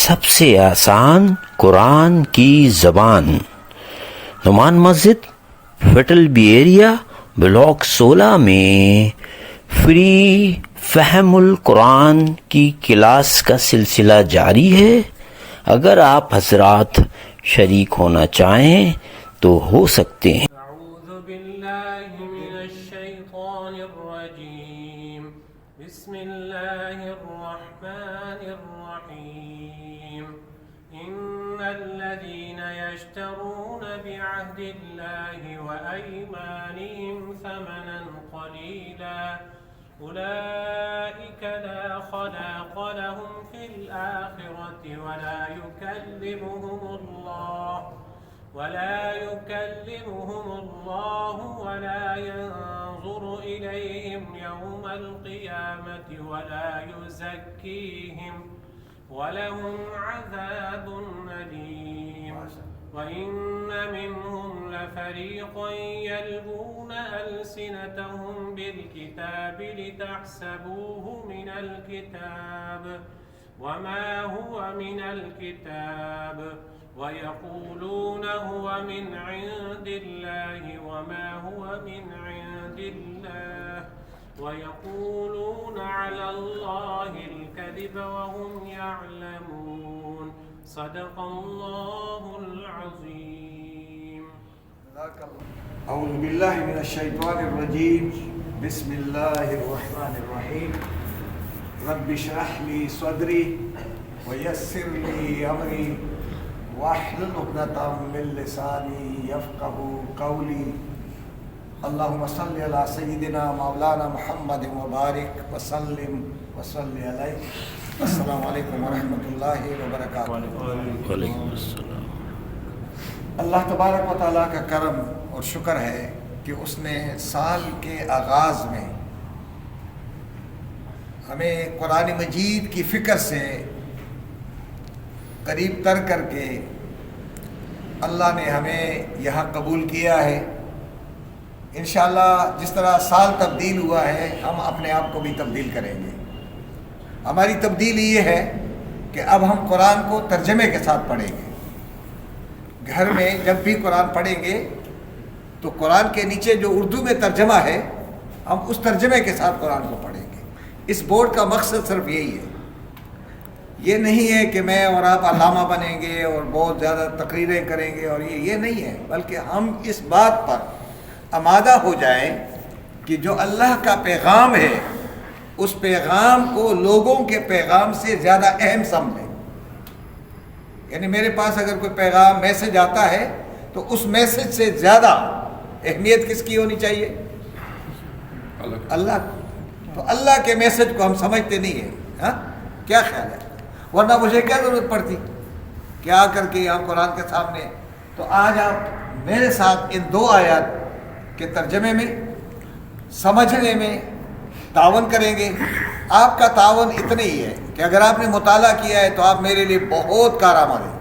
سب سے آسان قرآن کی زبان، نعمان مسجد، فیٹل بی ایریا، بلاک 16 میں فری فہم القرآن کی کلاس کا سلسلہ جاری ہے۔ اگر آپ حضرات شریک ہونا چاہیں تو ہو سکتے ہیں۔ اعوذ باللہ من الشیطان الرجیم، بسم اللہ الرحمن الرحیم۔ ان الذین یشترون بعہد اللہ وایمانہم ثمنا قلیلا اولئک لا خلاق لهم فی الآخرة ولا يكلمهم الله ولا ينظر إليهم يوم القيامة ولا يزكيهم ولهم عذاب أليم وإن منهم لفريقا يلوون ألسنتهم بالكتاب لتحسبوه من الكتاب وما هو من الكتاب ويقولون هو من عند الله وما هو من عند الله ويقولون على الله الكذب وهم يعلمون صدق الله العظيم۔ اعوذ باللہ من الشیطان الرجیم، بسم اللہ الرحمن الرحیم۔ رب اشرح لی صدری ویسر لی امری واحلل عقدۃ من لسانی یفقهوا قولی۔ اللہم صل علی سیدنا مولانا محمد وبارک وسلم وصلی علیہ۔ السلام علیکم ورحمۃ اللہ وبرکاتہ۔ وعلیکم السلام۔ اللہ تبارک و تعالیٰ کا کرم اور شکر ہے کہ اس نے سال کے آغاز میں ہمیں قرآن مجید کی فکر سے قریب تر کر کے اللہ نے ہمیں یہاں قبول کیا ہے۔ انشاءاللہ جس طرح سال تبدیل ہوا ہے، ہم اپنے آپ کو بھی تبدیل کریں گے۔ ہماری تبدیلی یہ ہے کہ اب ہم قرآن کو ترجمے کے ساتھ پڑھیں گے۔ گھر میں جب بھی قرآن پڑھیں گے تو قرآن کے نیچے جو اردو میں ترجمہ ہے، ہم اس ترجمے کے ساتھ قرآن کو پڑھیں گے۔ اس بورڈ کا مقصد صرف یہی ہے، یہ نہیں ہے کہ میں اور آپ علامہ بنیں گے اور بہت زیادہ تقریریں کریں گے، اور یہ نہیں ہے، بلکہ ہم اس بات پر آمادہ ہو جائیں کہ جو اللہ کا پیغام ہے اس پیغام کو لوگوں کے پیغام سے زیادہ اہم سمجھیں۔ یعنی میرے پاس اگر کوئی پیغام میسج آتا ہے تو اس میسج سے زیادہ اہمیت کس کی ہونی چاہیے؟ اللہ۔ تو اللہ کے میسج کو ہم سمجھتے نہیں ہیں۔ ہاں، کیا خیال ہے؟ ورنہ مجھے کیا ضرورت پڑتی کہ آ کر کے یہاں قرآن کے سامنے۔ تو آج آپ میرے ساتھ ان دو آیات کے ترجمے میں سمجھنے میں تعاون کریں گے۔ آپ کا تعاون اتنا ہی ہے کہ اگر آپ نے مطالعہ کیا ہے تو آپ میرے لیے بہت کارآمد ہیں۔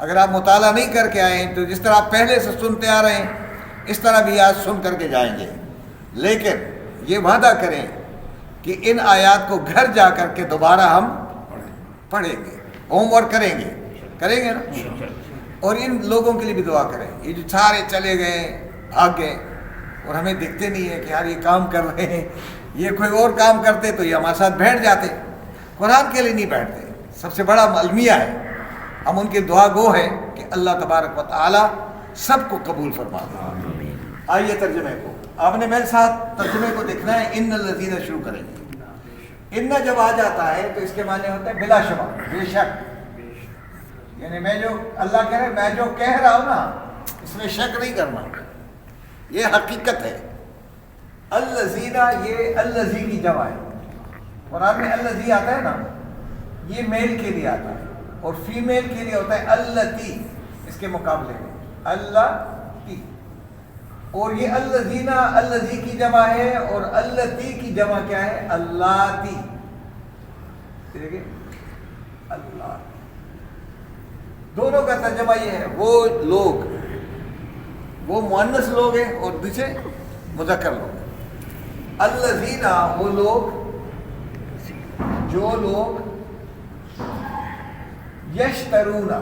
اگر آپ مطالعہ نہیں کر کے آئے ہیں تو جس طرح آپ پہلے سے سنتے آ رہے ہیں اس طرح بھی آج سن کر کے جائیں گے، لیکن یہ وعدہ کریں کہ ان آیات کو گھر جا کر کے دوبارہ ہم پڑھیں گے، ہوم ورک کریں گے نا۔ اور ان لوگوں کے لیے بھی دعا کریں، یہ جو سارے چلے گئے بھاگ گئے اور ہمیں دکھتے نہیں ہے کہ یار یہ کام کر رہے ہیں، یہ کوئی اور کام کرتے تو یہ ہمارے ساتھ بیٹھ جاتے، قرآن کے لیے نہیں بیٹھتے۔ سب سے بڑا المیہ ہے، ہم ان کے دعا گو ہیں کہ اللہ تبارک و تعالی سب کو قبول فرما دے۔ آئیے ترجمے کو، آپ نے میرے ساتھ ترجمے کو دیکھنا ہے۔ ان الذین شروع کریں گے۔ ان جب آ جاتا ہے تو اس کے معنی ہوتا ہے بلا شبہ، بے شک۔ یعنی میں جو اللہ کہہ رہے، میں جو کہہ رہا ہوں نا اس میں شک نہیں کرنا، یہ حقیقت ہے۔ الذین، یہ الذی کی جمع ہے۔ قرآن میں الذی آتا ہے نا، یہ میل کے لیے آتا ہے، اور فیمیل کے لیے ہوتا ہے اللتی، اس کے مقابلے میں اللتی۔ اور یہ الذین الذی کی جمع ہے، اور اللتی کی جمع کیا ہے؟ اللاتی۔ دیکھیں اللہ، دونوں کا ترجمہ یہ ہے، وہ لوگ، وہ مؤنث لوگ ہیں اور دوسرے مذکر لوگ۔ الذین، وہ لوگ، جو لوگ یشترونا،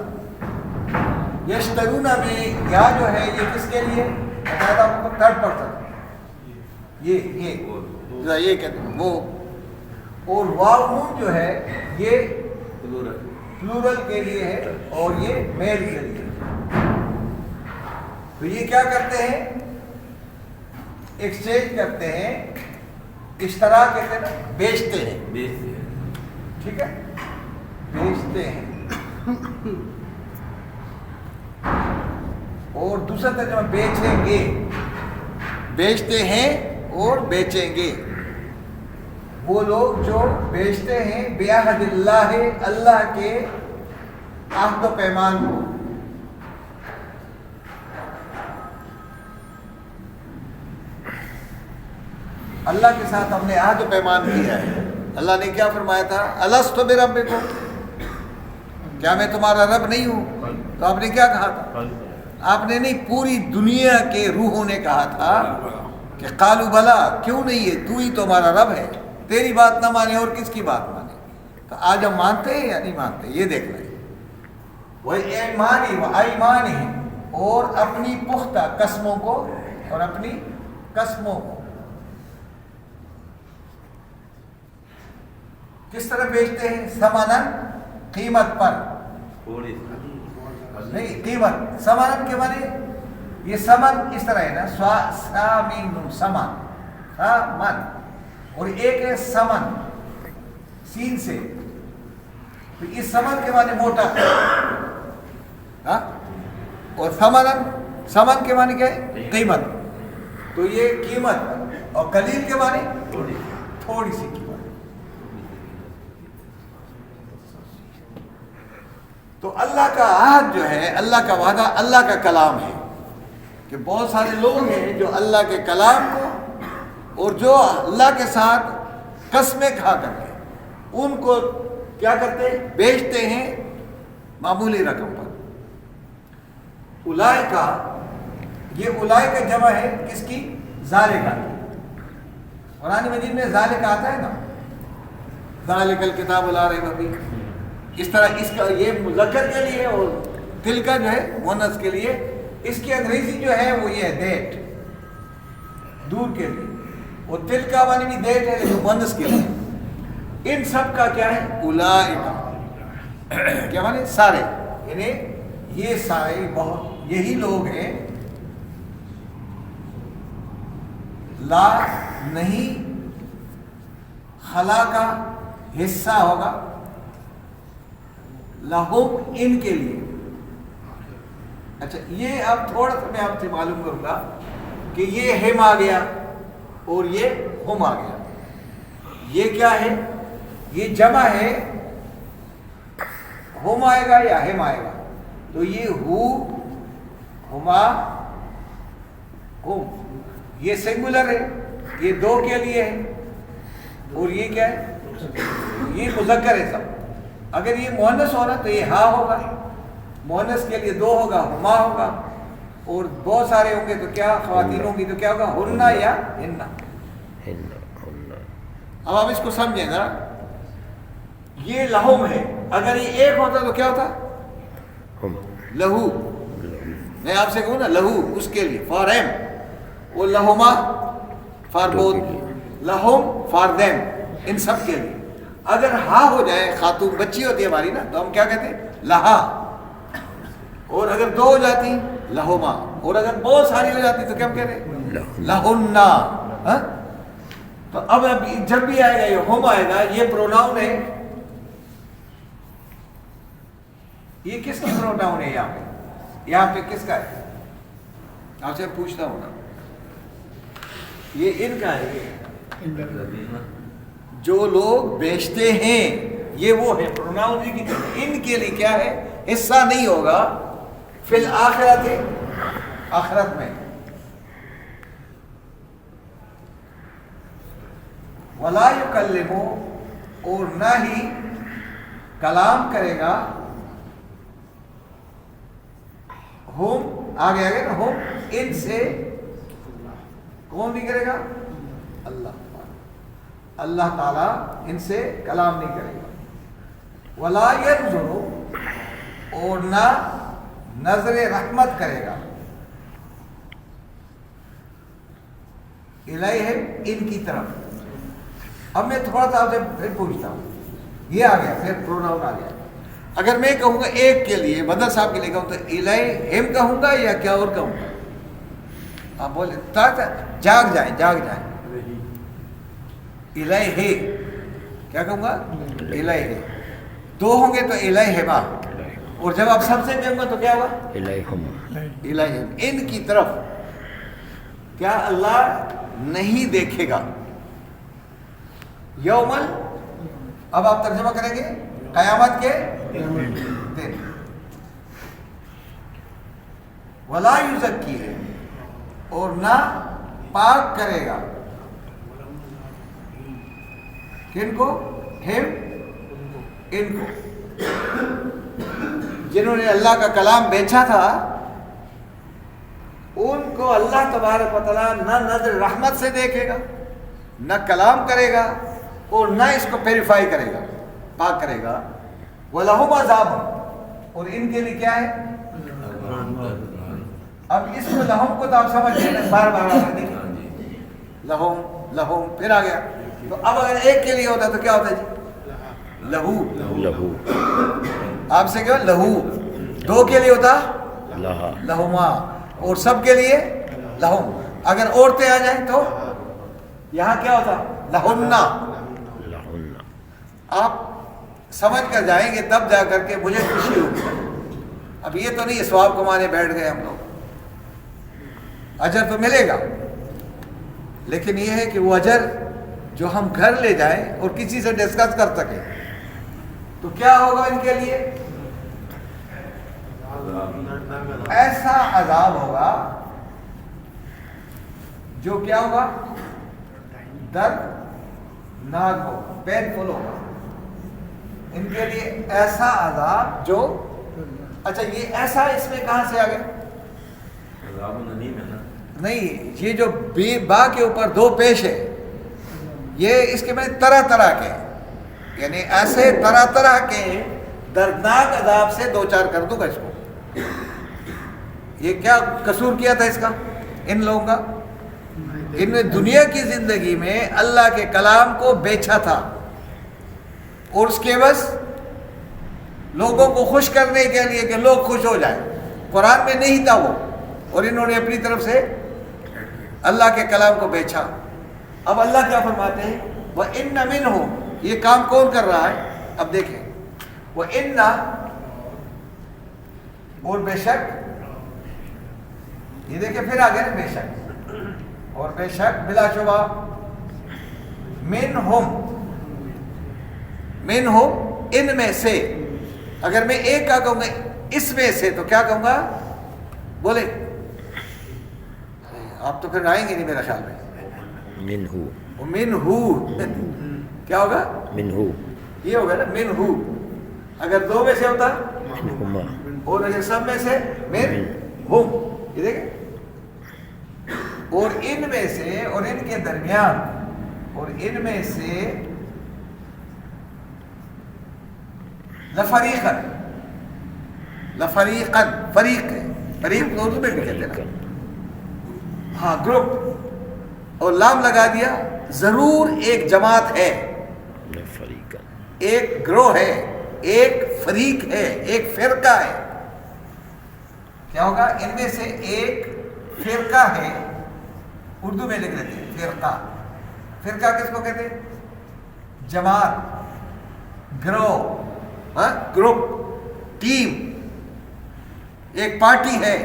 یشترونا میں یا جو ہے یہ کس کے لیے بتایا آپ کو؟ تھرڈ پرسن، یہ کہتے ہیں وہ، اور واو نون جو ہے یہ پلورل کے لیے ہے اور یہ میل کے لیے۔ تو یہ کیا کرتے ہیں؟ ایکسچینج کرتے ہیں، اشترا کہتے ہیں نا، بیچتے ہیں، ٹھیک ہے، بیچتے ہیں۔ اور دوسرا ترجمہ بیچیں گے، بیچتے ہیں اور بیچیں گے، وہ لوگ جو بیچتے ہیں بعہد اللہ، اللہ کے عہد و پیمان کو۔ اللہ کے ساتھ ہم نے عہد و پیمان کیا ہے۔ اللہ نے کیا فرمایا تھا؟ الست بربکم، کیا میں تمہارا رب نہیں ہوں؟ تو آپ نے کیا کہا تھا؟ آپ نے نہیں، پوری دنیا کے روحوں نے کہا تھا کہ قالوا بلا، کیوں نہیں ہے، تو ہی تو ہمارا رب ہے، تیری بات نہ مانے اور کس کی بات مانے؟ تو آج ہم مانتے ہیں یا نہیں مانتے؟ یہ دیکھ رہے ہیں۔ وہ ایمانی و ایمانی، اور اپنی پختہ قسموں کو، اور اپنی قسموں کو کس طرح بیچتے ہیں؟ ثمنن، قیمت پر، نہیں قیمت، ثمنن کے معنی یہ ثمن اس طرح ہے نا، سامین، ثمن، ثمن، اور ایک ہے ثمن سین سے، تو اس ثمن کے معنی موٹا، اور ثمنن، ثمن کے معنی کیا ہے؟ قیمت، تو یہ قیمت، اور قلیل کے معنی تھوڑی سی قیمت۔ تو اللہ کا عہد جو ہے، اللہ کا وعدہ اللہ کا کلام ہے، کہ بہت سارے لوگ ہیں جو اللہ کے کلام کو اور جو اللہ کے ساتھ قسمیں کھا کر کے ان کو کیا کرتے ہیں؟ بیچتے ہیں معمولی رقم پر۔ اولئکا، یہ اولئکا جمع ہے کس کی؟ ذالکا کی۔ قرآن مجید میں ذالکا آتا ہے نا، ذالک الکتاب لا ریب فیہ، اس طرح اس کا یہ مذکر کے لیے اور تل کا جو ہے مؤنث کے لیے، اس کی انگریزی جو ہے وہ یہ ہے دیٹ، دور کے لیے، اور تل کا معنی بھی دیٹ ہے لیکن مؤنث کے لیے۔ ان سب کا کیا ہے؟ اولئک، کیا معنی؟ سارے، یعنی یہ سارے بہت یہی لوگ ہیں، لا نہیں، خلا کا حصہ ہوگا، لہم ان کے لیے۔ اچھا یہ اب تھوڑا سا میں آپ سے معلوم کروں گا کہ یہ ہم آ گیا اور یہ ہم آ گیا، یہ کیا ہے؟ یہ جمع ہے، ہم آئے گا یا ہم آئے گا؟ تو یہ ہو، ہما، ہم، یہ سنگولر ہے، یہ دو کے لیے ہے، اور یہ کیا ہے؟ یہ مذکر ہے سب۔ اگر یہ مؤنث ہونا تو یہ ہا ہوگا، مؤنث کے لیے دو ہوگا، ہما ہوگا، اور بہت سارے ہوں گے تو کیا خواتین ہوں گی تو کیا ہوگا؟ ہننا یا ہننا۔ اب آپ اس کو سمجھیں ذرا، یہ لہم ہے، اگر یہ ایک ہوتا تو کیا ہوتا؟ لہو۔ میں آپ سے کہوں نا لہو اس کے لیے، فار ایم، وہ لہما فار بوتھ، لہم فار دیم، ان سب کے لیے۔ اگر ہاں ہو جائے، خاتون بچی ہوتی ہے ہماری نا، تو ہم کیا کہتے ہیں؟ لہا۔ اور اگر دو ہو جاتی لہما، اور اگر بہت ساری ہو جاتی تو کیا ہم کہتے ہیں؟ لہنا۔ تو اب جب بھی آئے گا یہ ہم آئے گا، یہ پروناؤن ہے، یہ کس کی پروناؤن ہے؟ یہاں پہ کس کا ہے؟ آپ سے پوچھتا ہوں نا، یہ ان کا ہے، جو لوگ بیچتے ہیں، یہ وہ ہے پروناؤن کی، ان کے لیے کیا ہے؟ حصہ نہیں ہوگا فی الآخرت، آخرت میں، ولا یکلمو، اور نہ ہی کلام کرے گا، ہم آگے نا، ہم ان سے، کون نہیں کرے گا؟ اللہ تعالیٰ ان سے کلام نہیں کرے گا۔ ولا ینظر، اور نہ نظر رحمت کرے گا. الیہم ان کی طرف. اب میں تھوڑا سا آپ سے پھر پوچھتا ہوں, یہ آ گیا پھر پروناؤن آ گیا. اگر میں کہوں گا ایک کے لیے, بدر صاحب کے لیے کہوں تو الیہم کہوں گا یا کیا اور کہوں گا؟ آپ بولے جاگ جائیں. الیہ کیا کہوں گا؟ الیہ. دو ہوں گے تو الیہما, اور جب آپ سب سے کہوں گا تو کیا ہوگا؟ الیہم. الیہم ان کی طرف. کیا اللہ نہیں دیکھے گا؟ یومل, اب آپ ترجمہ کریں گے قیامت کے دن. ولا یزکیہم, اور نہ پاک کرے گا. کن کو؟ ہم, ان کو, جنہوں نے اللہ کا کلام بیچا تھا. ان کو اللہ تبارک و تعالیٰ نہ نظر رحمت سے دیکھے گا, نہ کلام کرے گا, اور نہ اس کو پیریفائی کرے گا, پاک کرے گا. وَلَهُمْ عَذَابٌ, اور ان کے لیے کیا ہے؟ اب اس کو لہم کو تو آپ سمجھ گئے نا, بار بار دیکھیں لہم لہم پھر آ گیا. تو اب اگر ایک کے لیے ہوتا تو کیا ہوتا ہے جی؟ لہو. آپ سے کیا لہو. دو کے لیے ہوتا لہما, اور سب کے لیے لہم. اگر عورتیں آ جائیں تو یہاں کیا ہوتا؟ لہنہ. آپ سمجھ کر جائیں گے تب جا کر کے مجھے خوشی ہوگی. اب یہ تو نہیں ثواب کمانے بیٹھ گئے ہم لوگ, اجر تو ملے گا, لیکن یہ ہے کہ وہ اجر جو ہم گھر لے جائیں اور کسی سے ڈسکس کر سکیں تو کیا ہوگا ان کے لیے؟ ایسا عذاب ہوگا جو کیا ہوگا؟ دردناک ہوگا, پینفل ہوگا ان کے لیے. ایسا عذاب جو, اچھا یہ ایسا اس میں کہاں سے آ گیا؟ نہیں, یہ جو با کے اوپر دو پیش ہے, یہ اس کے معنی طرح طرح کے, یعنی ایسے طرح طرح کے دردناک عذاب سے دو چار کر دوں گا اس کو. یہ کیا قصور کیا تھا اس کا ان لوگوں کا؟ ان نے دنیا کی زندگی میں اللہ کے کلام کو بیچا تھا, اور اس کے بس لوگوں کو خوش کرنے کے لیے کہ لوگ خوش ہو جائیں. قرآن میں نہیں تھا وہ, اور انہوں نے اپنی طرف سے اللہ کے کلام کو بیچا. اب اللہ کیا فرماتے ہیں؟ وَإِنَّ مِنْهُمْ, یہ کام کون کر رہا ہے؟ اب دیکھیں, وَإِنَّ, اور بے شک, یہ دیکھیں پھر آگے نا, بے شک اور بے شک بلا شبہ. منہم, منہم ان میں سے. اگر میں ایک کا کہوں گا اس میں سے تو کیا کہوں گا؟ بولے آپ تو پھر آئیں گے نہیں میرا خیال میں. منہو, منہو کیا ہوگا؟ منہو, یہ ہوگا نا منہو. اگر دو میں سے ہوتا منہما, اور اگر سب میں سے من ہم, یہ دیکھیں, اور ان میں سے, اور ان کے درمیان, اور ان میں سے لفریقن, لفریقن فریق ہے, فریق اردو میں بھی کہتے ہیں نا, ہاں گروپ, اور لام لگا دیا, ضرور ایک جماعت ہے, ایک گروہ ہے, ایک فریق ہے, ایک فرقہ ہے. کیا ہوگا؟ ان میں سے ایک فرقہ ہے, اردو میں لکھ لیتے ہیں فرقہ. فرقہ کس کو کہتے ہیں؟ جماعت, گروہ, گروپ, ٹیم, ایک پارٹی ہے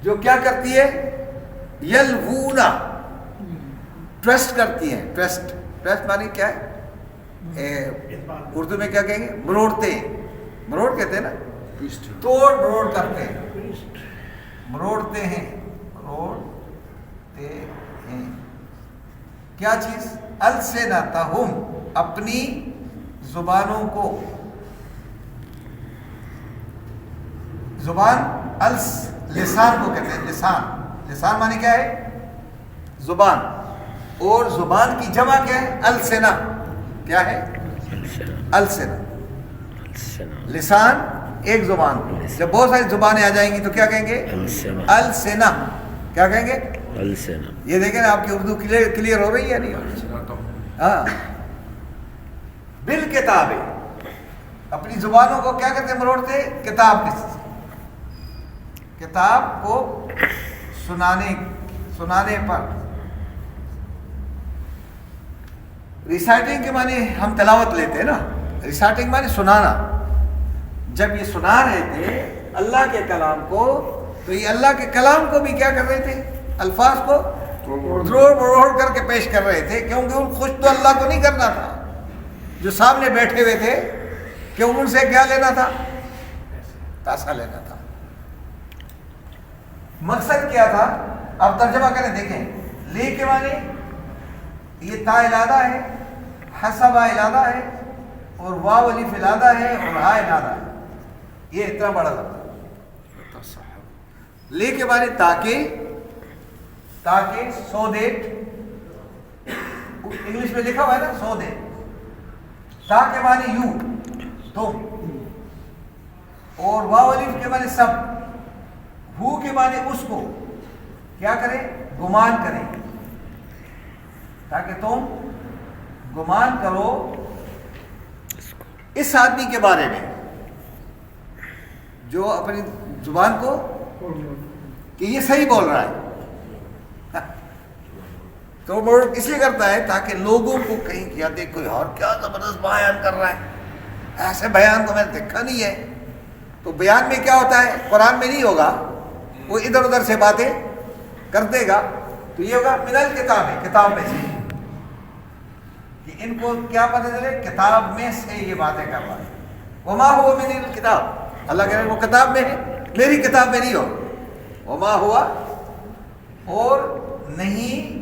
جو کیا کرتی ہے؟ یلوونا, ٹرسٹ کرتی ہے. ٹرسٹ, ٹرسٹ معنی کیا ہے؟ اردو میں کیا کہیں گے؟ مروڑتے, مروڑ کہتے ہیں نا, توڑ مروڑ کرتے ہیں, مروڑتے ہیں, مروڑتے ہیں. کیا چیز؟ السنتہم, اپنی زبانوں کو. زبان, لسان کو کہتے ہیں. لسان, لسان معنی کیا ہے؟ زبان, اور زبان کی جمع کیا ہے؟ السنہ. کیا ہے؟ السنہ. لسان ایک زبان. جب بہت ساری زبانیں آ جائیں گی تو کیا کہیں گے؟ السنہ. کیا کہیں گے؟ السنہ. یہ دیکھیں آپ کی اردو کلیئر ہو رہی ہے نہیں؟ ہاں. بالکتاب، اپنی زبانوں کو کیا کہتے مروڑتے؟ کتاب. کتاب کو سنانے پر. ریسائٹنگ کے معنی ہم تلاوت لیتے ہیں نا، ریسائٹنگ معنی سنانا. جب یہ سنا رہے تھے اللہ کے کلام کو تو یہ اللہ کے کلام کو بھی کیا کر رہے تھے؟ الفاظ کو تروڑ مروڑ کر کے پیش کر رہے تھے، کیونکہ ان خوش تو اللہ کو نہیں کرنا تھا جو سامنے بیٹھے ہوئے تھے، کہ ان سے کیا لینا تھا؟ پیسہ لینا تھا. مقصد کیا تھا؟ اب ترجمہ کریں دیکھیں. لے کے معنی یہ تا علادہ ہے، حسبہ علادہ ہے، اور واو الف علادہ ہے، اور ہا علادہ ہے. یہ اتنا بڑا لفظ ہے. لے کے معنی تاکہ سو دیٹ، انگلش میں لکھا ہوا ہے نا سو دیٹ. تا کے معنی یو تم، اور واو الف کے معنی سب. ہو کے معنی اس کو کیا کرے؟ گمان کرے، تاکہ تم گمان کرو اس آدمی کے بارے میں جو اپنی زبان کو کہ یہ صحیح بول رہا ہے. تو وہ اس لیے کرتا ہے تاکہ لوگوں کو کہیں کیا دیکھ کوئی اور کیا زبردست بیان کر رہا ہے، ایسے بیان کو میں نے دیکھا نہیں ہے. تو بیان میں کیا ہوتا ہے؟ قرآن میں نہیں ہوگا، وہ ادھر ادھر سے باتیں کر دے گا. تو یہ ہوگا من الکتاب ہے، کتاب میں سے، کہ ان کو کیا پتہ چلے؟ کتاب میں سے یہ باتیں کر رہا ہے. وما ہوا من الکتاب، اللہ کہہ رہے ہیں وہ کتاب میں ہے، میری کتاب میں نہیں ہو. وما ہوا، اور نہیں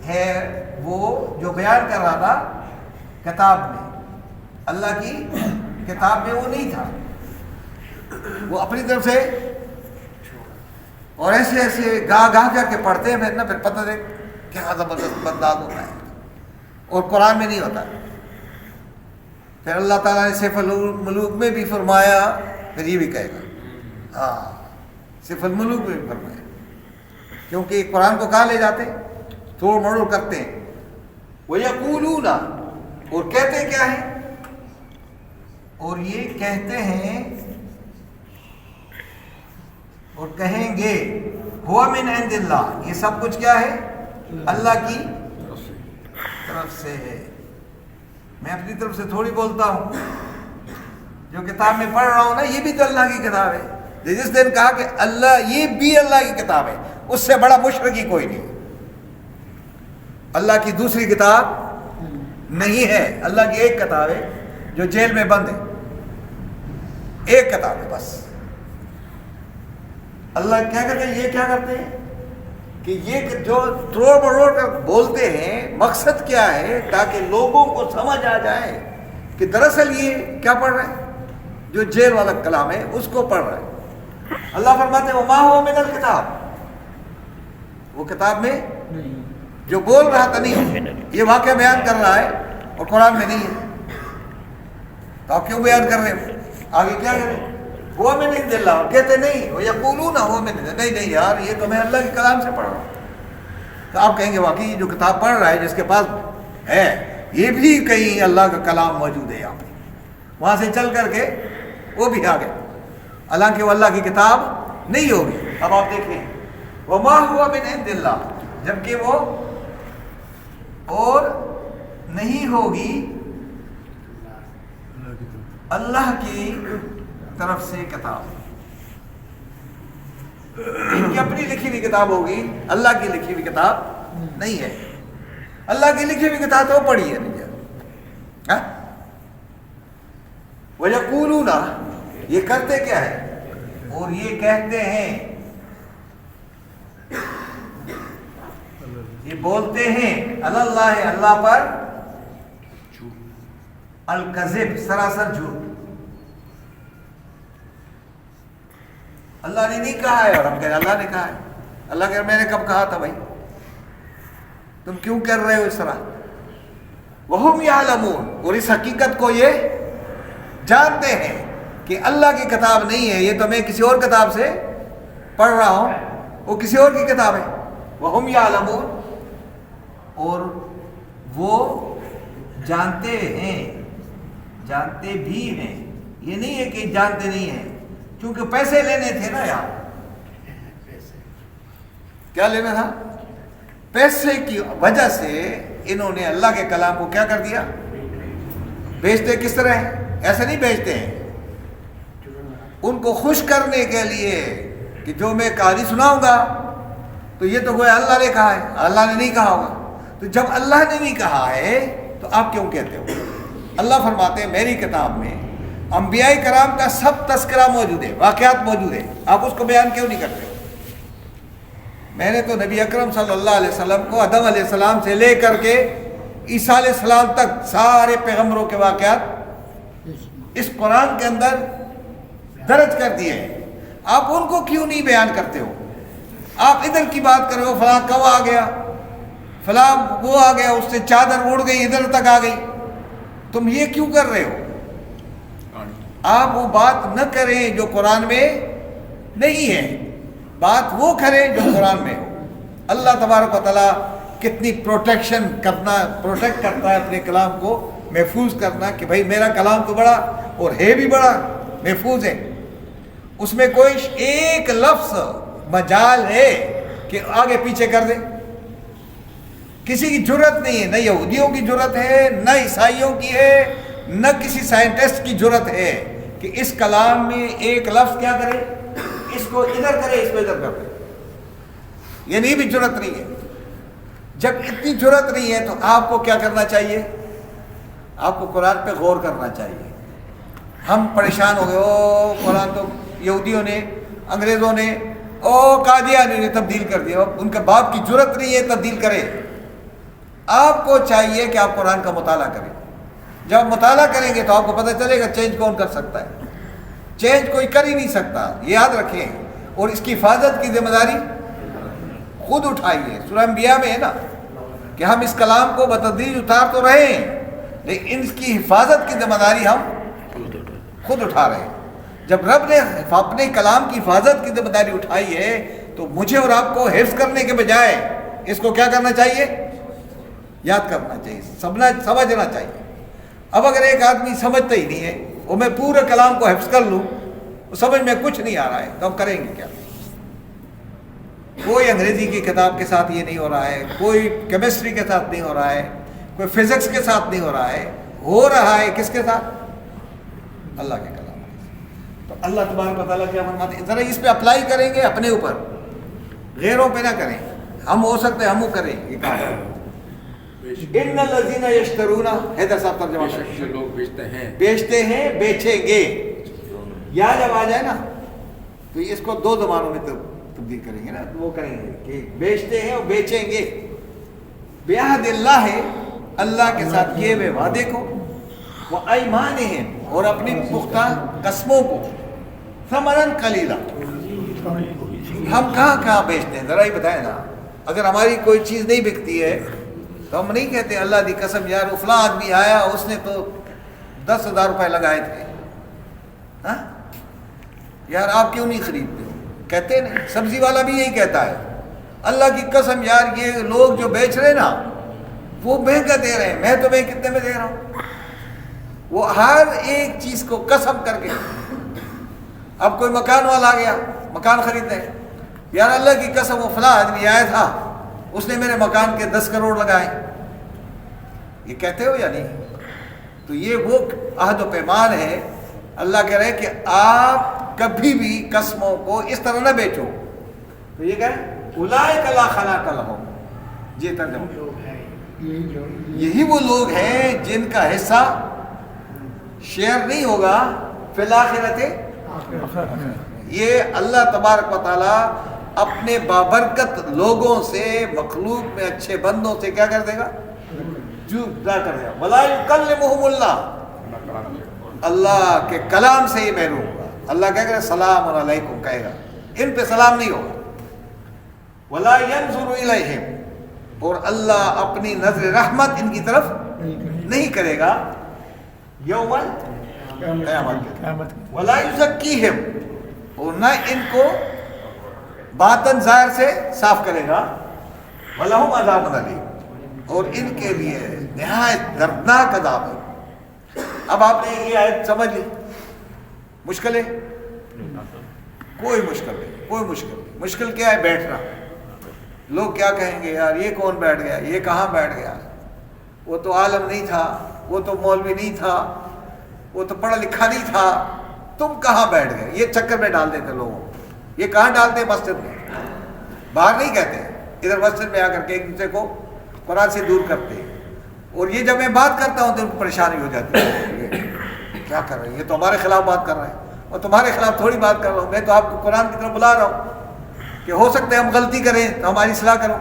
ہے وہ جو بیان کر رہا تھا کتاب میں، اللہ کی کتاب میں وہ نہیں تھا. وہ اپنی طرف سے اور ایسے گاہ جا کے پڑھتے ہیں پھر پتہ دے کیا زبردست انداز ہوتا ہے، اور قرآن میں نہیں ہوتا. پھر اللہ تعالیٰ نے سیف الملوک میں بھی فرمایا، پھر یہ بھی کہے گا. ہاں، سیف الملوک میں بھی فرمایا، کیونکہ قرآن کو کہاں لے جاتے؟ توڑ مڑوڑ کرتے ہیں. وَيَقُولُونَ، اور کہتے کیا ہیں؟ اور یہ کہتے ہیں اور کہیں گے ہوا من عند اللہ، یہ سب کچھ کیا ہے؟ اللہ کی طرف سے ہے. میں اپنی طرف سے تھوڑی بولتا ہوں، جو کتاب میں پڑھ رہا ہوں نا یہ بھی تو اللہ کی کتاب ہے. جس دن کہا کہ اللہ یہ بھی اللہ کی کتاب ہے، اس سے بڑا مشرک ہی کوئی نہیں. اللہ کی دوسری کتاب نہیں ہے، اللہ کی ایک کتاب ہے جو جیل میں بند ہے، ایک کتاب ہے بس. اللہ کیا کرتے ہیں؟ یہ کیا کرتے ہیں کہ یہ جو تروڑ مروڑ کر بولتے ہیں، مقصد کیا ہے؟ تاکہ لوگوں کو سمجھ آ جائے کہ دراصل یہ کیا پڑھ رہے ہیں، جو جیل والا کلام ہے اس کو پڑھ رہے ہیں. اللہ فرماتے ہیں وما ہوا من الکتاب، وہ کتاب میں جو بول رہا تھا نہیں، یہ واقعہ بیان کر رہا ہے اور قرآن میں نہیں ہے. تو آپ کیوں بیان کر رہے ہو؟ آگے کیا کریں؟ ہوا من عند اللہ، اور کہتے نہیں وہ یقولون ہوا من عند، نہیں یار یہ تو میں اللہ کے کلام سے پڑھ رہا ہوں. تو آپ کہیں گے واقعی یہ جو کتاب پڑھ رہا ہے جس کے پاس ہے یہ بھی کہیں اللہ کا کلام موجود ہے یہاں پہ. وہاں سے چل کر کے وہ بھی آ گئے، حالانکہ وہ اللہ کی کتاب نہیں ہوگی. اب آپ دیکھیں وما ہوا من عند اللہ، جبکہ وہ اور نہیں ہوگی اللہ کی طرف سے کتاب. ان کی اپنی لکھی ہوئی کتاب ہوگی، اللہ کی لکھی ہوئی کتاب نہیں ہے. اللہ کی لکھی ہوئی کتاب تو پڑھی ہے نہیں. وَيَقُولُونَ، یہ کرتے کیا ہے؟ اور یہ کہتے ہیں، یہ بولتے ہیں اللہ، اللہ پر الکذب، سراسر جھوٹ. اللہ نے نہیں کہا ہے اور ہم کہہ رہے اللہ نے کہا ہے. اللہ کہہ رہے میں نے کب کہا تھا بھائی، تم کیوں کر رہے ہو اس طرح؟ وَهُمْ يَعْلَمُونَ، اور اس حقیقت کو یہ جانتے ہیں کہ اللہ کی کتاب نہیں ہے، یہ تو میں کسی اور کتاب سے پڑھ رہا ہوں، وہ کسی اور کی کتاب ہے. وَهُمْ يَعْلَمُونَ، اور وہ جانتے ہیں، جانتے بھی ہیں. یہ نہیں ہے کہ جانتے نہیں ہیں، کیونکہ پیسے لینے تھے نا یار. کیا لینا تھا؟ پیسے کی وجہ سے انہوں نے اللہ کے کلام کو کیا کر دیا؟ بیچتے کس طرح ہے؟ ایسے نہیں بیچتے ہیں ان کو خوش کرنے کے لیے کہ جو میں کہانی سناؤں گا تو یہ تو گویا اللہ نے کہا ہے، اللہ نے نہیں کہا ہوگا. تو جب اللہ نے نہیں کہا ہے تو آپ کیوں کہتے ہو؟ اللہ فرماتے ہیں میری کتاب میں انبیاء کرام کا سب تذکرہ موجود ہے، واقعات موجود ہے، آپ اس کو بیان کیوں نہیں کرتے ہو؟ میں نے تو نبی اکرم صلی اللہ علیہ وسلم کو آدم علیہ السلام سے لے کر کے عیسیٰ علیہ السلام تک سارے پیغمبروں کے واقعات اس قرآن کے اندر درج کر دیے ہیں. آپ ان کو کیوں نہیں بیان کرتے ہو؟ آپ ادھر کی بات کر رہے ہو، فلاں کوا آ گیا، فلاں وہ آ گیا، اس سے چادر اڑ گئی ادھر تک آ گئی. تم یہ کیوں کر رہے ہو؟ آپ وہ بات نہ کریں جو قرآن میں نہیں ہے، بات وہ کریں جو قرآن میں ہو. اللہ تبارک و تعالیٰ کتنی پروٹیکٹ کرتا ہے اپنے کلام کو محفوظ کرنا، کہ بھائی میرا کلام تو بڑا اور ہے بھی بڑا محفوظ ہے، اس میں کوئی ایک لفظ مجال ہے کہ آگے پیچھے کر دے. کسی کی جرت نہیں ہے، نہ یہودیوں کی جرت ہے، نہ عیسائیوں کی ہے، نہ کسی سائنٹسٹ کی جرت ہے کہ اس کلام میں ایک لفظ کیا کرے، اس کو ادھر کرے، اس کو ادھر کر دے. یہ نہیں بھی جرت نہیں ہے. جب اتنی جرت نہیں ہے تو آپ کو کیا کرنا چاہیے؟ آپ کو قرآن پہ غور کرنا چاہیے. ہم پریشان ہو گئے، او قرآن تو یہودیوں نے، انگریزوں نے، او قادیانیوں نے تبدیل کر دیا. ان کے باپ کی جرت نہیں ہے تبدیل کرے. آپ کو چاہیے کہ آپ قرآن کا مطالعہ کریں. جب مطالعہ کریں گے تو آپ کو پتہ چلے گا چینج کون کر سکتا ہے. چینج کوئی کر ہی نہیں سکتا، یاد رکھیں. اور اس کی حفاظت کی ذمہ داری خود اٹھائیے. سورہ انبیاء میں ہے نا کہ ہم اس کلام کو بتدریج اتار تو رہے ہیں، لیکن اس کی حفاظت کی ذمہ داری ہم خود اٹھا رہے ہیں. جب رب نے اپنے کلام کی حفاظت کی ذمہ داری اٹھائی ہے تو مجھے اور آپ کو حفظ کرنے کے بجائے اس کو کیا کرنا چاہیے؟ یاد کرنا چاہیے، سمجھنا چاہیے. اب اگر ایک آدمی سمجھتا ہی نہیں ہے، وہ میں پورے کلام کو حفظ کر لوں، سمجھ میں کچھ نہیں آ رہا ہے، تو ہم کریں گے کیا؟ کوئی انگریزی کی کتاب کے ساتھ یہ نہیں ہو رہا ہے، کوئی کیمسٹری کے ساتھ نہیں ہو رہا ہے، کوئی فزکس کے ساتھ نہیں ہو رہا ہے کس کے ساتھ؟ اللہ کے کلام. تو اللہ تبارک و تعالیٰ کیا فرماتے ہیں؟ ذرا اس پہ اپلائی کریں گے اپنے اوپر، غیروں پہ نہ کریں. ہم ہو سکتے ہیں ہم وہ کریں. یہ کہا ہے ان الذین یشترون، حیدر صاحب ترجمہ کریں. لوگ بیچتے ہیں بیچیں گے. یا جب آ جائے نا تو اس کو دو زبانوں میں تبدیل کریں گے نا، وہ کریں گے کہ بیچتے ہیں اور بیچیں گے. بعہد اللہ ہے، اللہ کے ساتھ کیے ہوئے وعدے کو، وہ ایمانہم، اور اپنی پختہ قسموں کو، ثمناً قلیلا. ہم کہاں کہاں بیچتے ہیں ذرا ہی بتائیں نا. اگر ہماری کوئی چیز نہیں بکتی ہے تو ہم نہیں کہتے اللہ دی قسم یار فلاں آدمی آیا اس نے تو 10,000 روپے لگائے تھے، ہاں یار آپ کیوں نہیں خریدتے ہو؟ کہتے نہیں. سبزی والا بھی یہی کہتا ہے، اللہ کی قسم یار یہ لوگ جو بیچ رہے نا وہ مہنگا دے رہے ہیں، میں تمہیں کتنے میں دے رہا ہوں. وہ ہر ایک چیز کو قسم کر کے. اب کوئی مکان والا آ گیا، مکان خریدنا ہے، یار اللہ کی قسم وہ فلاں آدمی آیا تھا اس نے میرے مکان کے 10 کروڑ لگائے. یہ کہتے ہو یا نہیں؟ تو یہ وہ عہد و پیمان ہے. اللہ کہہ رہے کہ آپ کبھی بھی قسموں کو اس طرح نہ بیچو. تو یہ کہیں اولئک لا خلاق لہم، یہ ترجمہ. یہی وہ لوگ ہیں جن کا حصہ شیئر نہیں ہوگا فی الآخرت. یہ اللہ تبارک و تعالیٰ اپنے بابرکت لوگوں سے، مخلوق میں اچھے بندوں سے کیا کر دے گا؟ جدا کر دے گا. ولا یکلمہم اللہ، اللہ کے کلام سے ہی محروم ہوگا. اللہ کہے گا سلام علیکم کہے گا، ان پہ سلام نہیں ہوگا. ولا ینظر الیہم، اور اللہ اپنی نظر رحمت ان کی طرف نہیں کرے گا. یوم قیامت کے ولا یزکیہم، اور نہ ان کو باطن ظاہر سے صاف کرے گا، ولہم عذاب علیم، اور ان کے لیے نہایت دردناک عذاب ہے۔ اب آپ نے یہ آیت سمجھ لی، مشکل ہے؟ کوئی مشکل نہیں، کوئی مشکل نہیں۔ مشکل کیا ہے؟ بیٹھنا۔ لوگ کیا کہیں گے، یار یہ کون بیٹھ گیا، یہ کہاں بیٹھ گیا، وہ تو عالم نہیں تھا، وہ تو مولوی نہیں تھا، وہ تو پڑھا لکھا نہیں تھا، تم کہاں بیٹھ گئے؟ یہ چکر میں ڈال دیتے لوگوں کو۔ یہ کہاں ڈالتے ہیں؟ مسجد میں، باہر نہیں کہتے، ادھر مسجد میں آ کر کے ایک دوسرے کو قرآن سے دور کرتے ہیں۔ اور یہ جب میں بات کرتا ہوں تو ان کو پریشانی ہو جاتی ہے، کیا کر رہے ہیں، یہ تو ہمارے خلاف بات کر رہے ہیں، اور تمہارے خلاف تھوڑی بات کر رہا ہوں، میں تو آپ کو قرآن کی طرف بلا رہا ہوں کہ ہو سکتا ہے ہم غلطی کریں تو ہماری اصلاح کرو۔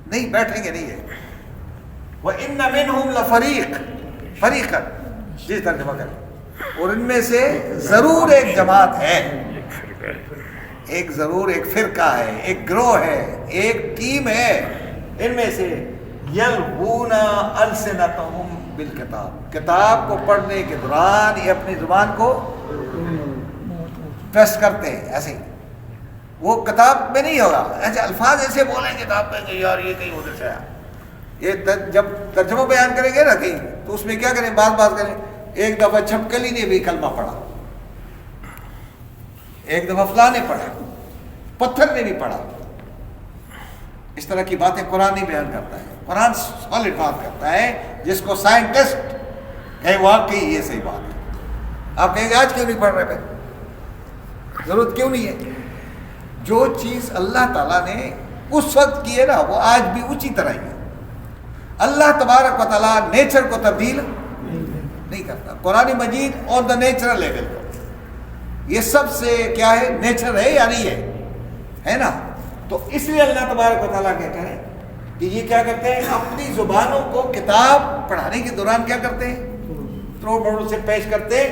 نہیں، بیٹھیں گے نہیں ہے۔ وَإِنَّ مِنْهُمْ لَفَرِيقًا، فریقاً جی ترجمہ کریں، اور ان میں سے ضرور ایک جماعت ہے، ایک ضرور ایک فرقہ ہے، ایک گروہ ہے، ایک ٹیم ہے ان میں سے، یلوون السنتہم بالکتاب، کتاب کو پڑھنے کے دوران یہ اپنی زبان کو پریس کرتے ہیں، ایسے ہی وہ کتاب میں نہیں ہوگا، ایسے الفاظ ایسے بولیں کتاب میں کہ یار یہ کہیں ادھر سے آیا۔ یہ جب ترجمہ بیان کریں گے نا کہیں تو اس میں کیا کریں، بات کریں، ایک دفعہ چھپکلی نے بھی کلمہ پڑھا، ایک دفعہ فلاں نے پڑھا، پتھر نے بھی پڑھا۔ اس طرح کی باتیں قرآن نہیں بیان کرتا ہے، قرآن سالڈ بات کرتا ہے جس کو سائنٹسٹ کہیں واقعی یہ صحیح بات ہے۔ آپ کہیں گے آج کیوں نہیں پڑھ رہے بھائی، ضرورت کیوں نہیں ہے؟ جو چیز اللہ تعالیٰ نے اس وقت کی ہے نا وہ آج بھی اسی طرح ہی ہے۔ اللہ تبارک و تعالیٰ نیچر کو تبدیل نہیں کرتا۔ قرآن مجید آن دا نیچرل لیول پر یہ سب سے کیا ہے، نیچر ہے یا نہیں ہے نا؟ تو اس لیے اللہ تبارک و تعالیٰ کہتے ہیں کہ یہ کیا کرتے ہیں، اپنی زبانوں کو کتاب پڑھانے کے دوران کیا کرتے ہیں، تروڑ موڑ سے پیش کرتے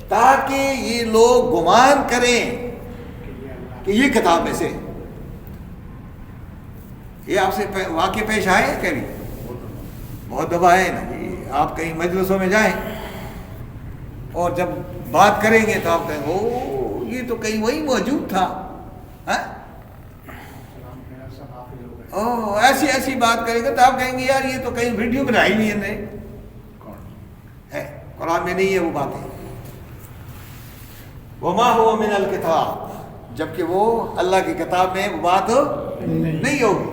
تاکہ یہ لوگ گمان کریں کہ یہ کتاب میں سے۔ یہ آپ سے واقع پیش آئے کبھی؟ بہت دفعہ ہے نا جی۔ آپ کہیں مجلسوں میں جائیں اور جب بات کریں گے تو آپ کہیں او یہ تو کہیں وہی موجود تھا، او ایسی بات کریں گے تو آپ کہیں گے یار یہ تو کہیں ویڈیو بنائی ہوئی ہے، قرآن میں نہیں ہے وہ باتیں۔ وما هو من الکتاب، جبکہ وہ اللہ کی کتاب میں وہ بات نہیں ہوگی۔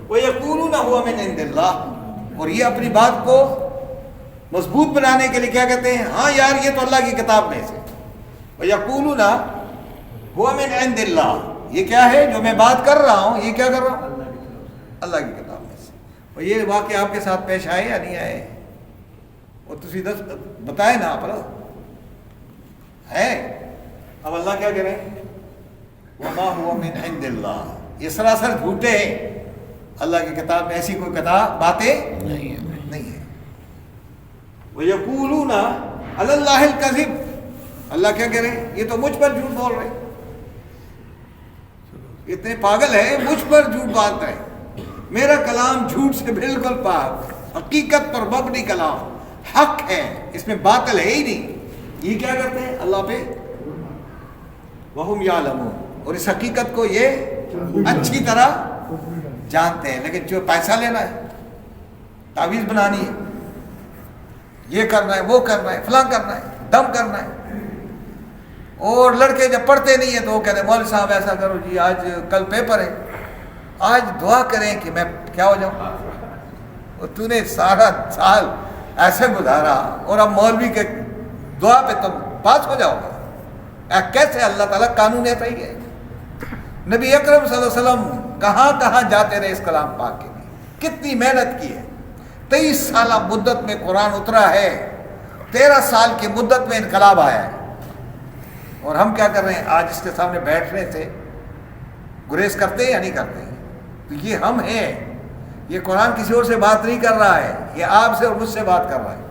وَيَقُولُونَ هُوَ مِنْ عِنْدِ اللَّهِ، اور یہ اپنی بات کو مضبوط بنانے کے لیے کیا کہتے ہیں، ہاں یار یہ تو اللہ کی کتاب میں سے۔ وَيَقُولُونَ هُوَ مِنْ عِنْدِ اللَّهِ، یہ کیا ہے جو میں بات کر رہا ہوں، یہ کیا کر رہا ہوں، اللہ کی کتاب میں سے۔ اور یہ واقعہ آپ کے ساتھ پیش آئے یا نہیں آئے؟ اور تسی بتائے نا آپ ہے۔ اب اللہ کیا کہہ رہے ہیں، وما هو من عند اللہ، یہ سراسر جھوٹے ہیں، اللہ کی کتاب میں ایسی کوئی کتاب باتیں نہیں ہے۔ وَيَقُولُونَ عَلَى اللَّهِ الْكَذِبَ، اللہ کیا کہہ رہے ہیں، یہ تو مجھ پر جھوٹ بول رہے ہیں، اتنے پاگل ہیں، مجھ پر جھوٹ بات رہے، میرا کلام جھوٹ سے بالکل پاک، حقیقت پر مبنی کلام، حق ہے، اس میں باطل ہے ہی نہیں۔ یہ کیا کرتے ہیں، اللہ پہ وَهُمْ يَعْلَمُونَ، اور اس حقیقت کو یہ اچھی طرح جانتے ہیں، لیکن جو پیسہ لینا ہے، تعویذ بنانی ہے، یہ کرنا ہے، وہ کرنا ہے، فلاں کرنا ہے، دم کرنا ہے، اور لڑکے جب پڑھتے نہیں ہیں تو وہ کہتے ہیں مولوی صاحب ایسا کرو جی، آج کل پیپر ہے، آج دعا کریں کہ میں کیا ہو جاؤں، اور تو نے سارا سال ایسے گزارا اور اب مولوی کے دعا پہ تم پاس ہو جاؤ گے، کیسے؟ اللہ تعالیٰ قانون ایسا ہی ہے۔ نبی اکرم صلی اللہ علیہ وسلم کہاں کہاں جاتے رہے اس کلام پاک کے لیے، کتنی محنت کی ہے، 23 سالہ مدت میں قرآن اترا ہے، 13 سال کی مدت میں انقلاب آیا ہے، اور ہم کیا کر رہے ہیں، آج اس کے سامنے بیٹھنے سے گریز کرتے ہیں یا نہیں کرتے ہیں؟ تو یہ ہم ہیں، یہ قرآن کسی اور سے بات نہیں کر رہا ہے، یہ آپ سے اور مجھ سے بات کر رہا ہے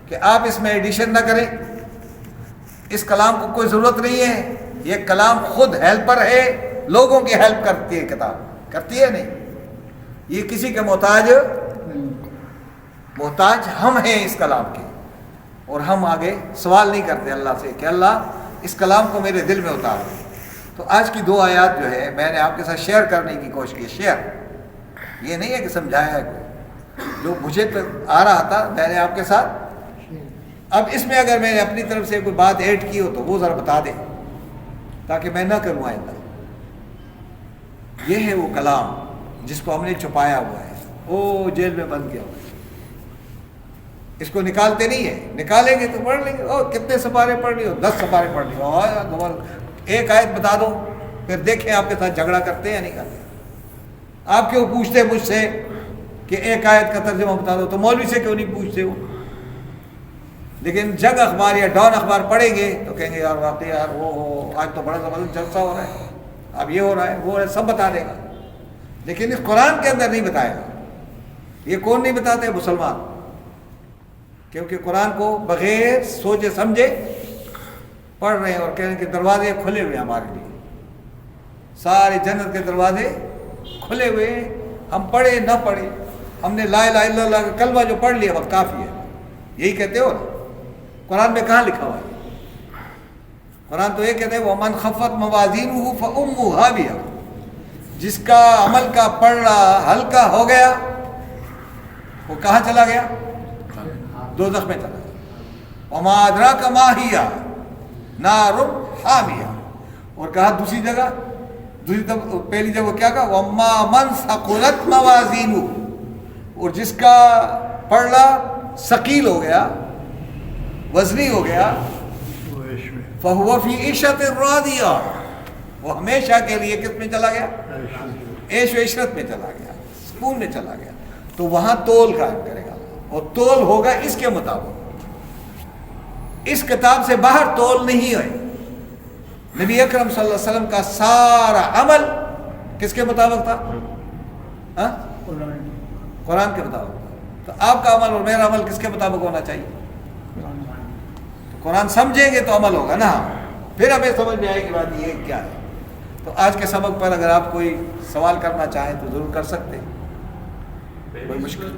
کہ آپ اس میں ایڈیشن نہ کریں، اس کلام کو کوئی ضرورت نہیں ہے، یہ کلام خود ہیلپر ہے، لوگوں کی ہیلپ کرتی ہے، کتاب کرتی ہے نہیں، یہ کسی کے محتاج ہم ہیں اس کلام کے۔ اور ہم آگے سوال نہیں کرتے اللہ سے کہ اللہ اس کلام کو میرے دل میں اتار دے. تو آج کی 2 آیات جو ہے میں نے آپ کے ساتھ شیئر کرنے کی کوشش کی. شیئر یہ نہیں ہے کہ سمجھایا ہے کوئی، جو مجھے تو آ رہا تھا میں نے آپ کے ساتھ. اب اس میں اگر میں نے اپنی طرف سے کوئی بات ایڈ کی ہو تو وہ ذرا بتا دیں تاکہ میں نہ کروں آئندہ. یہ ہے وہ کلام جس کو ہم نے چھپایا ہوا ہے، وہ جیل میں بند کیا ہوا ہے. اس کو نکالتے نہیں ہیں، نکالیں گے تو پڑھ لیں گے. اور کتنے سپارے پڑھ لیے؟ 10 سپارے پڑھ لیے. اور ایک آیت بتا دو پھر دیکھیں آپ کے ساتھ جھگڑا کرتے ہیں یا نہیں کرتے. آپ کیوں پوچھتے مجھ سے کہ ایک آیت کا ترجمہ بتا دو؟ تو مولوی سے کیوں نہیں پوچھتے ہو؟ لیکن جنگ اخبار یا ڈان اخبار پڑھیں گے تو کہیں گے یار واقعی یار وہ آج تو بڑا زبردست جلسہ ہو رہا ہے، اب یہ ہو رہا ہے وہ ہو رہا ہے، سب بتا دے گا. لیکن اس قرآن کے اندر نہیں بتائے گا. یہ کون نہیں بتاتے؟ مسلمان. کیونکہ قرآن کو بغیر سوچے سمجھے پڑھ رہے ہیں اور کہہ رہے ہیں کہ دروازے کھلے ہوئے ہمارے لیے، سارے جنت کے دروازے کھلے ہوئے. ہم پڑھے نہ پڑھے، ہم نے لا الہ الا اللہ کا کلمہ جو پڑھ لیا وہ کافی ہے. یہی کہتے ہو نا؟ قرآن میں کہاں لکھا ہوا ہے؟ قرآن تو یہ کہتے ہیں وَمَنْ خَفَّتْ مَوَازِينُهُ فَأُمُّهُ هَاوِيَةٌ، جس کا عمل کا پڑھا ہلکا ہو گیا وہ کہاں چلا گیا؟ دوزخ میں چلا گیا. وَمَا أَدْرَاكَ مَا هِيَ نَارٌ حَامِيَةٌ. اور کہا دوسری جگہ، پہلی جگہ کیا کہا؟ وَمَّا مَنْ ثَقُلَتْ مَوَازِينُهُ، اور جس کا پڑھا ثقیل ہو گیا، وزنی ہو گیا، فَهُوَ فِي عِيشَةٍ رَاضِيَةٍ، وہ ہمیشہ کے لیے کس میں چلا گیا؟ عیش و عشرت میں چلا گیا، سکون میں چلا گیا. تو وہاں تول قائم کرے گا، اور تول ہوگا اس کے مطابق. اس کتاب سے باہر تول نہیں ہے. نبی اکرم صلی اللہ علیہ وسلم کا سارا عمل کس کے مطابق تھا؟ قرآن کے مطابق. تو آپ کا عمل اور میرا عمل کس کے مطابق ہونا چاہیے؟ تو قرآن سمجھیں گے تو عمل ہوگا نا، پھر ہمیں سمجھ میں آئے گی بات یہ کیا ہے. تو آج کے سبق پر اگر آپ کوئی سوال کرنا چاہیں تو ضرور کر سکتے ہیں. کوئی مشکل